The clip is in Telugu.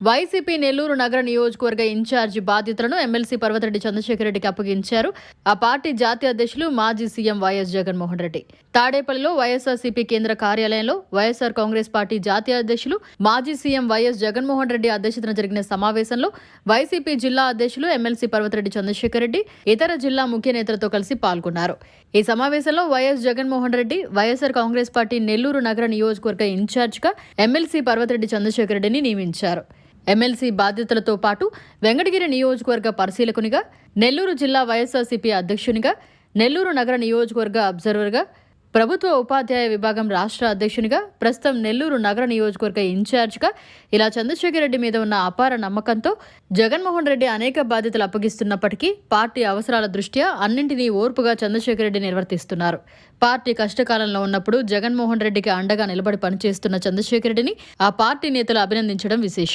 వైసీపీ నెల్లూరు నగర నియోజకవర్గ ఇన్ఛార్జి బాధ్యతలను ఎమ్మెల్సీ పర్వతరెడ్డి చంద్రశేఖర్ రెడ్డికి అప్పగించారు. ఆ పార్టీ జాతీయ అధ్యక్షులు మాజీ సీఎం వైఎస్ జగన్మోహన్ రెడ్డి. తాడేపల్లిలో వైఎస్ఆర్సీపీ కేంద్ర కార్యాలయంలో వైఎస్ఆర్ కాంగ్రెస్ పార్టీ జాతీయ అధ్యక్షులు మాజీ సీఎం వైఎస్ జగన్మోహన్ రెడ్డి అధ్యక్షతన జరిగిన సమావేశంలో వైసీపీ జిల్లా అధ్యక్షులు ఎమ్మెల్సీ పర్వతరెడ్డి చంద్రశేఖర్ రెడ్డి ఇతర జిల్లా ముఖ్య నేతలతో కలిసి పాల్గొన్నారు. ఈ సమావేశంలో వైఎస్ జగన్మోహన్ రెడ్డి వైఎస్ఆర్ కాంగ్రెస్ పార్టీ నెల్లూరు నగర నియోజకవర్గ ఇన్ఛార్జిగా ఎమ్మెల్సీ పర్వతరెడ్డి చంద్రశేఖర్ రెడ్డిని నియమించారు. ఎమ్మెల్సీ బాధ్యతలతో పాటు వెంకటగిరి నియోజకవర్గ పరిశీలకునిగా, నెల్లూరు జిల్లా వైఎస్ఆర్సీపీ అధ్యక్షునిగా, నెల్లూరు నగర నియోజకవర్గ అబ్జర్వర్గా, ప్రభుత్వ ఉపాధ్యాయ విభాగం రాష్ట్ర అధ్యక్షునిగా, ప్రస్తుతం నెల్లూరు నగర నియోజకవర్గ ఇన్ఛార్జిగా ఇలా చంద్రశేఖర్ రెడ్డి మీద ఉన్న అపార నమ్మకంతో జగన్మోహన్ రెడ్డి అనేక బాధ్యతలు అప్పగిస్తున్నప్పటికీ పార్టీ అవసరాల దృష్ట్యా అన్నింటినీ ఓర్పుగా చంద్రశేఖర్ రెడ్డి నిర్వర్తిస్తున్నారు. పార్టీ కష్టకాలంలో ఉన్నప్పుడు జగన్మోహన్ రెడ్డికి అండగా నిలబడి పనిచేస్తున్న చంద్రశేఖర్ రెడ్డిని ఆ పార్టీ నేతలు అభినందించడం విశేషం.